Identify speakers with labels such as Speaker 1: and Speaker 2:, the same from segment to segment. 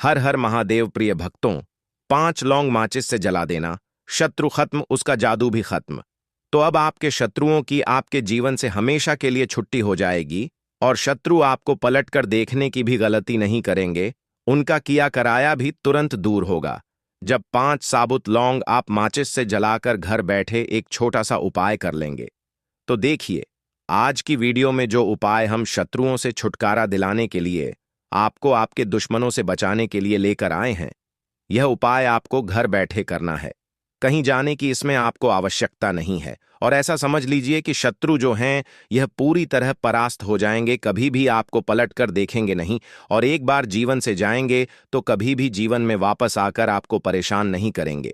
Speaker 1: हर हर महादेव प्रिय भक्तों, 5 लौंग माचिस से जला देना, शत्रु खत्म, उसका जादू भी खत्म। तो अब आपके शत्रुओं की आपके जीवन से हमेशा के लिए छुट्टी हो जाएगी और शत्रु आपको पलटकर देखने की भी गलती नहीं करेंगे, उनका किया कराया भी तुरंत दूर होगा। जब 5 साबुत लौंग आप माचिस से जलाकर घर बैठे एक छोटा सा उपाय कर लेंगे। तो देखिए, आज की वीडियो में जो उपाय हम शत्रुओं से छुटकारा दिलाने के लिए, आपको आपके दुश्मनों से बचाने के लिए लेकर आए हैं, यह उपाय आपको घर बैठे करना है। कहीं जाने की इसमें आपको आवश्यकता नहीं है और ऐसा समझ लीजिए कि शत्रु जो हैं यह पूरी तरह परास्त हो जाएंगे, कभी भी आपको पलटकर देखेंगे नहीं और एक बार जीवन से जाएंगे तो कभी भी जीवन में वापस आकर आपको परेशान नहीं करेंगे।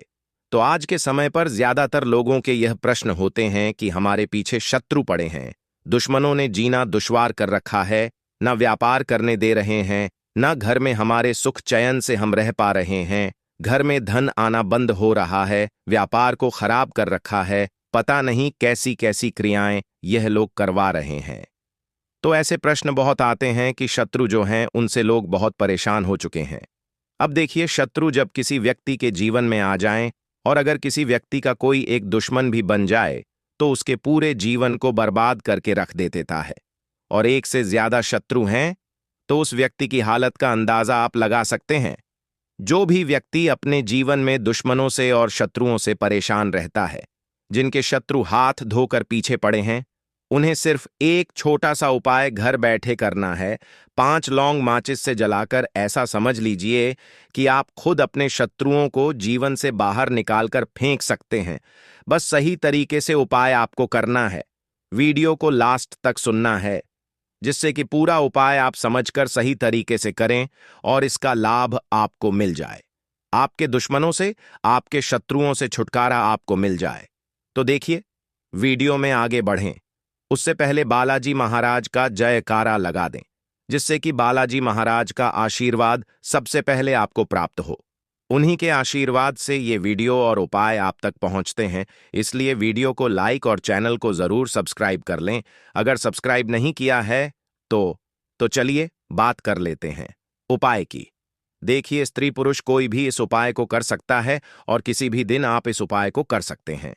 Speaker 1: तो आज के समय पर ज्यादातर लोगों के यह प्रश्न होते हैं कि हमारे पीछे शत्रु पड़े हैं, दुश्मनों ने जीना दुश्वार कर रखा है, न व्यापार करने दे रहे हैं, न घर में हमारे सुख चैन से हम रह पा रहे हैं, घर में धन आना बंद हो रहा है, व्यापार को खराब कर रखा है, पता नहीं कैसी कैसी क्रियाएं यह लोग करवा रहे हैं। तो ऐसे प्रश्न बहुत आते हैं कि शत्रु जो हैं उनसे लोग बहुत परेशान हो चुके हैं। अब देखिए, शत्रु जब किसी व्यक्ति के जीवन में आ जाएं और अगर किसी व्यक्ति का कोई एक दुश्मन भी बन जाए तो उसके पूरे जीवन को बर्बाद करके रख देता है। और एक से ज्यादा शत्रु हैं तो उस व्यक्ति की हालत का अंदाजा आप लगा सकते हैं। जो भी व्यक्ति अपने जीवन में दुश्मनों से और शत्रुओं से परेशान रहता है, जिनके शत्रु हाथ धोकर पीछे पड़े हैं, उन्हें सिर्फ एक छोटा सा उपाय घर बैठे करना है। 5 लौंग माचिस से जलाकर ऐसा समझ लीजिए कि आप खुद अपने शत्रुओं को जीवन से बाहर निकालकर फेंक सकते हैं। बस सही तरीके से उपाय आपको करना है। वीडियो को लास्ट तक सुनना है, जिससे कि पूरा उपाय आप समझकर सही तरीके से करें और इसका लाभ आपको मिल जाए, आपके दुश्मनों से, आपके शत्रुओं से छुटकारा आपको मिल जाए। तो देखिए, वीडियो में आगे बढ़ें उससे पहले बालाजी महाराज का जयकारा लगा दें, जिससे कि बालाजी महाराज का आशीर्वाद सबसे पहले आपको प्राप्त हो। उन्हीं के आशीर्वाद से ये वीडियो और उपाय आप तक पहुंचते हैं, इसलिए वीडियो को लाइक और चैनल को जरूर सब्सक्राइब कर लें। अगर सब्सक्राइब नहीं किया है तो चलिए बात कर लेते हैं उपाय की। देखिए, स्त्री पुरुष कोई भी इस उपाय को कर सकता है और किसी भी दिन आप इस उपाय को कर सकते हैं,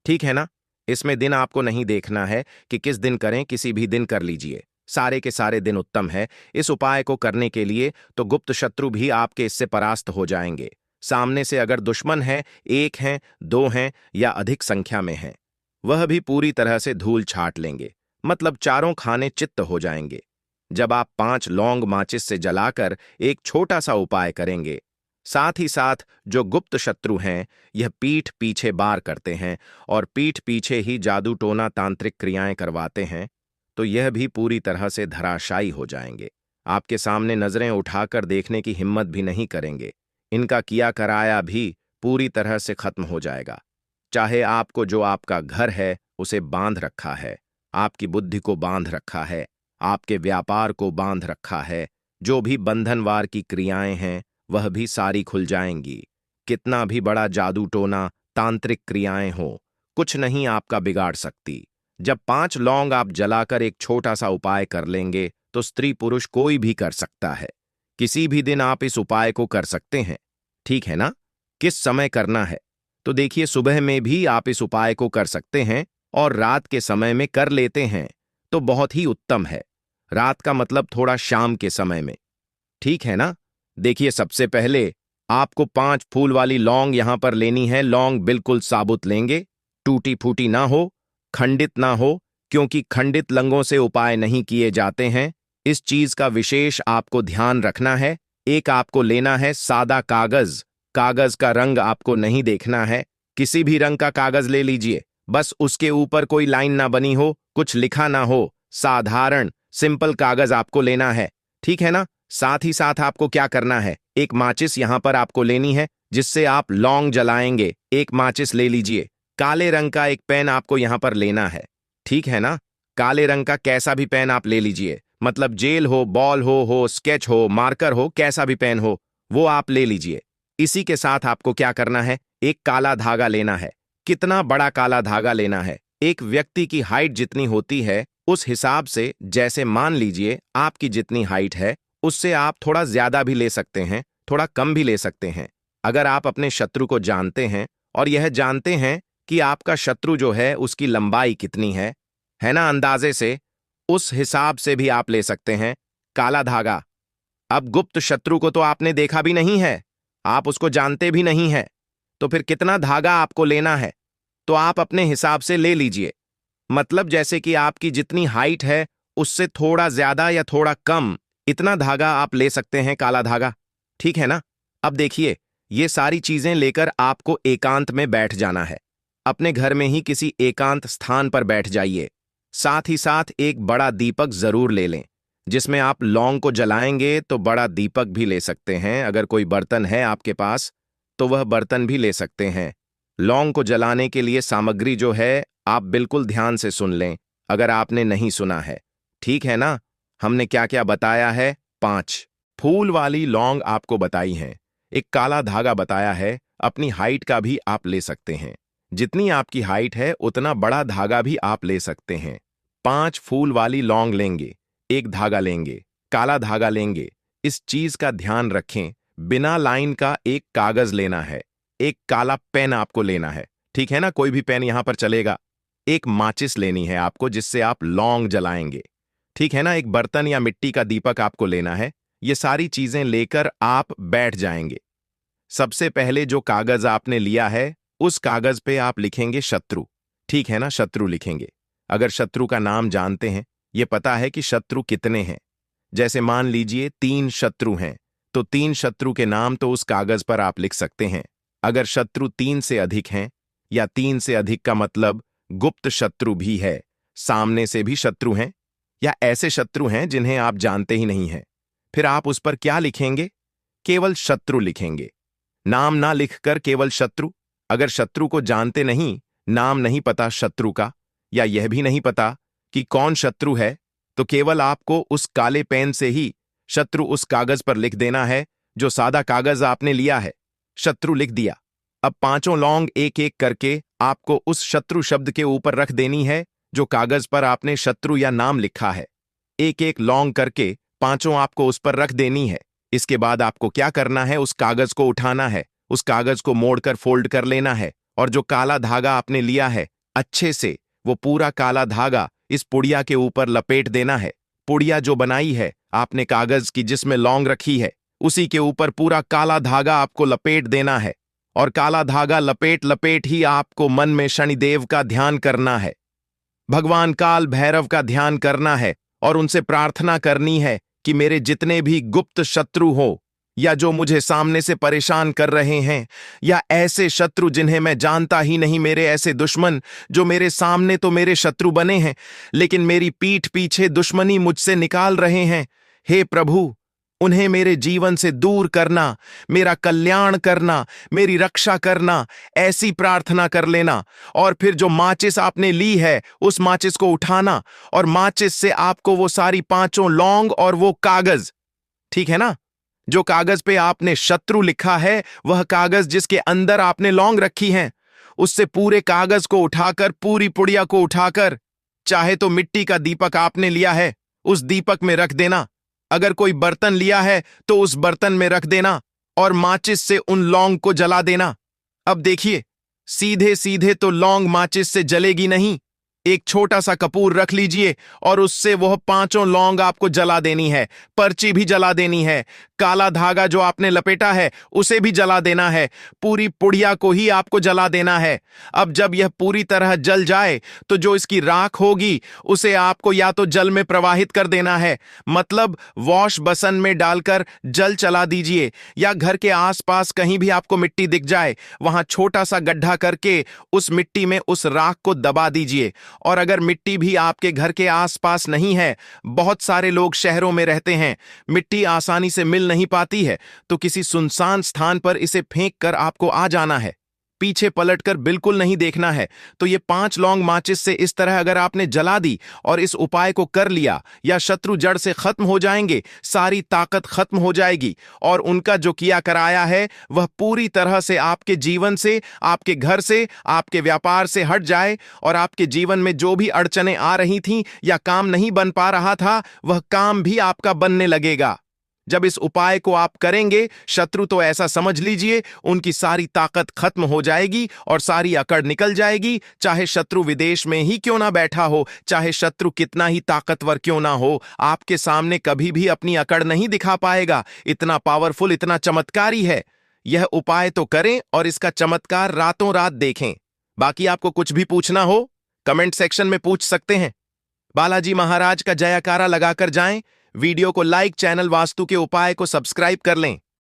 Speaker 1: ठीक है ना। इसमें दिन आपको नहीं देखना है कि किस दिन करें, किसी भी दिन कर लीजिए, सारे के सारे दिन उत्तम है इस उपाय को करने के लिए। तो गुप्त शत्रु भी आपके इससे परास्त हो जाएंगे। सामने से अगर दुश्मन है, 1 हैं, 2 हैं या अधिक संख्या में हैं, वह भी पूरी तरह से धूल छाट लेंगे, मतलब चारों खाने चित्त हो जाएंगे। जब आप 5 लौंग माचिस से जलाकर एक छोटा सा उपाय करेंगे, साथ ही साथ जो गुप्त शत्रु हैं यह पीठ पीछे बार करते हैं और पीठ पीछे ही जादू टोना तांत्रिक क्रियाएं करवाते हैं, तो यह भी पूरी तरह से धराशायी हो जाएंगे। आपके सामने नजरें उठाकर देखने की हिम्मत भी नहीं करेंगे। इनका किया कराया भी पूरी तरह से खत्म हो जाएगा। चाहे आपको जो आपका घर है उसे बांध रखा है, आपकी बुद्धि को बांध रखा है, आपके व्यापार को बांध रखा है, जो भी बंधनवार की क्रियाएं हैं वह भी सारी खुल जाएंगी। कितना भी बड़ा जादू टोना तांत्रिक क्रियाएं हो, कुछ नहीं आपका बिगाड़ सकती। जब 5 लौंग आप जलाकर एक छोटा सा उपाय कर लेंगे तो स्त्री पुरुष कोई भी कर सकता है। किसी भी दिन आप इस उपाय को कर सकते हैं, ठीक है ना। किस समय करना है? तो देखिए, सुबह में भी आप इस उपाय को कर सकते हैं और रात के समय में कर लेते हैं तो बहुत ही उत्तम है। रात का मतलब थोड़ा शाम के समय में, ठीक है ना। देखिए, सबसे पहले आपको 5 फूल वाली लौंग यहां पर लेनी है। लौंग बिल्कुल साबुत लेंगे, टूटी फूटी ना हो, खंडित ना हो, क्योंकि खंडित लंगों से उपाय नहीं किए जाते हैं। इस चीज का विशेष आपको ध्यान रखना है। एक आपको लेना है सादा कागज। कागज का रंग आपको नहीं देखना है, किसी भी रंग का कागज ले लीजिए, बस उसके ऊपर कोई लाइन ना बनी हो, कुछ लिखा ना हो, साधारण सिंपल कागज आपको लेना है, ठीक है ना। साथ ही साथ आपको क्या करना है, एक माचिस यहां पर आपको लेनी है जिससे आप लौंग जलाएंगे। एक माचिस ले लीजिए। काले रंग का एक पेन आपको यहां पर लेना है, ठीक है ना। काले रंग का कैसा भी पेन आप ले लीजिए, मतलब जेल हो, बॉल हो, स्केच हो, मार्कर हो, कैसा भी पेन हो वो आप ले लीजिए। इसी के साथ आपको क्या करना है, एक काला धागा लेना है। कितना बड़ा काला धागा लेना है? एक व्यक्ति की हाइट जितनी होती है उस हिसाब से, जैसे मान लीजिए आपकी जितनी हाइट है उससे आप थोड़ा ज्यादा भी ले सकते हैं, थोड़ा कम भी ले सकते हैं। अगर आप अपने शत्रु को जानते हैं और यह जानते हैं कि आपका शत्रु जो है उसकी लंबाई कितनी है ना, अंदाजे से, उस हिसाब से भी आप ले सकते हैं काला धागा। अब गुप्त शत्रु को तो आपने देखा भी नहीं है, आप उसको जानते भी नहीं है, तो फिर कितना धागा आपको लेना है तो आप अपने हिसाब से ले लीजिए। मतलब जैसे कि आपकी जितनी हाइट है उससे थोड़ा ज्यादा या थोड़ा कम, इतना धागा आप ले सकते हैं काला धागा। ठीक है ना। अब देखिए, ये सारी चीजें लेकर आपको एकांत में बैठ जाना है। अपने घर में ही किसी एकांत स्थान पर बैठ जाइए। साथ ही साथ एक बड़ा दीपक जरूर ले लें, जिसमें आप लौंग को जलाएंगे तो बड़ा दीपक भी ले सकते हैं। अगर कोई बर्तन है आपके पास तो वह बर्तन भी ले सकते हैं। लौंग को जलाने के लिए सामग्री जो है आप बिल्कुल ध्यान से सुन लें, अगर आपने नहीं सुना है। ठीक है ना। हमने क्या क्या बताया है? 5 फूल वाली लौंग आपको बताई हैं, एक काला धागा बताया है, अपनी हाइट का भी आप ले सकते हैं। जितनी आपकी हाइट है उतना बड़ा धागा भी आप ले सकते हैं। 5 फूल वाली लौंग लेंगे, एक धागा लेंगे, काला धागा लेंगे। इस चीज का ध्यान रखें, बिना लाइन का एक कागज लेना है, एक काला पेन आपको लेना है। ठीक है ना, कोई भी पेन यहां पर चलेगा। एक माचिस लेनी है आपको जिससे आप लौंग जलाएंगे। ठीक है ना। एक बर्तन या मिट्टी का दीपक आपको लेना है। ये सारी चीजें लेकर आप बैठ जाएंगे। सबसे पहले जो कागज आपने लिया है उस कागज पे आप लिखेंगे शत्रु। ठीक है ना, शत्रु लिखेंगे। अगर शत्रु का नाम जानते हैं, ये पता है कि शत्रु कितने हैं, जैसे मान लीजिए 3 शत्रु हैं, तो 3 शत्रु के नाम तो उस कागज पर आप लिख सकते हैं। अगर शत्रु 3 से अधिक हैं, या 3 से अधिक का मतलब गुप्त शत्रु भी है, सामने से भी शत्रु हैं, या ऐसे शत्रु हैं जिन्हें आप जानते ही नहीं हैं, फिर आप उस पर क्या लिखेंगे? केवल शत्रु लिखेंगे। नाम ना लिखकर केवल शत्रु। अगर शत्रु को जानते नहीं, नाम नहीं पता शत्रु का, या यह भी नहीं पता कि कौन शत्रु है, तो केवल आपको उस काले पेन से ही शत्रु उस कागज पर लिख देना है, जो सादा कागज आपने लिया है। शत्रु लिख दिया। अब 5 लौंग एक एक करके आपको उस शत्रु शब्द के ऊपर रख देनी है जो कागज पर आपने शत्रु या नाम लिखा है। एक एक लौंग करके 5 आपको उस पर रख देनी है। इसके बाद आपको क्या करना है? उस कागज को उठाना है, उस कागज को मोड़कर फोल्ड कर लेना है, और जो काला धागा आपने लिया है अच्छे से वो पूरा काला धागा इस पुड़िया के ऊपर लपेट देना है। पुड़िया जो बनाई है आपने कागज की जिसमें लौंग रखी है, उसी के ऊपर पूरा काला धागा आपको लपेट देना है। और काला धागा लपेट लपेट ही आपको मन में शनिदेव का ध्यान करना है, भगवान काल भैरव का ध्यान करना है, और उनसे प्रार्थना करनी है कि मेरे जितने भी गुप्त शत्रु हो, या जो मुझे सामने से परेशान कर रहे हैं, या ऐसे शत्रु जिन्हें मैं जानता ही नहीं, मेरे ऐसे दुश्मन जो मेरे सामने तो मेरे शत्रु बने हैं लेकिन मेरी पीठ पीछे दुश्मनी मुझसे निकाल रहे हैं, हे प्रभु उन्हें मेरे जीवन से दूर करना, मेरा कल्याण करना, मेरी रक्षा करना, ऐसी प्रार्थना कर लेना। और फिर जो माचिस आपने ली है उस माचिस को उठाना, और माचिस से आपको वो सारी 5 लौंग और वो कागज, ठीक है ना, जो कागज पे आपने शत्रु लिखा है, वह कागज जिसके अंदर आपने लौंग रखी हैं, उससे पूरे कागज को उठाकर, पूरी पुड़िया को उठाकर, चाहे तो मिट्टी का दीपक आपने लिया है उस दीपक में रख देना, अगर कोई बर्तन लिया है तो उस बर्तन में रख देना, और माचिस से उन लौंग को जला देना। अब देखिए, सीधे सीधे तो लौंग माचिस से जलेगी नहीं। एक छोटा सा कपूर रख लीजिए और उससे वह 5 लौंग आपको जला देनी है, पर्ची भी जला देनी है, काला धागा जो आपने लपेटा है उसे भी जला देना है, पूरी पुड़िया को ही आपको जला देना है। अब जब यह पूरी तरह जल जाए तो जो इसकी राख होगी उसे आपको या तो जल में प्रवाहित कर देना है, मतलब वॉश बेसिन में डालकर जल चला दीजिए, या घर के आसपास कहीं भी आपको मिट्टी दिख जाए वहां छोटा सा गड्ढा करके उस मिट्टी में उस राख को दबा दीजिए। और अगर मिट्टी भी आपके घर के आसपास नहीं है, बहुत सारे लोग शहरों में रहते हैं, मिट्टी आसानी से मिल नहीं पाती है, तो किसी सुनसान स्थान पर इसे फेंक कर आपको आ जाना है, पीछे पलटकर बिल्कुल नहीं देखना है। तो ये 5 लौंग माचिस से इस तरह अगर आपने जला दी और इस उपाय को कर लिया, या शत्रु जड़ से खत्म हो जाएंगे, सारी ताकत खत्म हो जाएगी, और उनका जो किया कराया है वह पूरी तरह से आपके जीवन से, आपके घर से, आपके व्यापार से हट जाए, और आपके जीवन में जो भी अड़चनें आ रही थीं या काम नहीं बन पा रहा था, वह काम भी आपका बनने लगेगा। जब इस उपाय को आप करेंगे, शत्रु तो ऐसा समझ लीजिए उनकी सारी ताकत खत्म हो जाएगी और सारी अकड़ निकल जाएगी। चाहे शत्रु विदेश में ही क्यों ना बैठा हो, चाहे शत्रु कितना ही ताकतवर क्यों ना हो, आपके सामने कभी भी अपनी अकड़ नहीं दिखा पाएगा। इतना पावरफुल, इतना चमत्कारी है। यह उपाय तो करें और इसका चमत्कार रातों रात देखें। बाकी आपको कुछ भी पूछना हो कमेंट सेक्शन में पूछ सकते हैं। बालाजी महाराज का जयकारा लगाकर जाएं। वीडियो को लाइक, चैनल वास्तु के उपाय को सब्सक्राइब कर लें।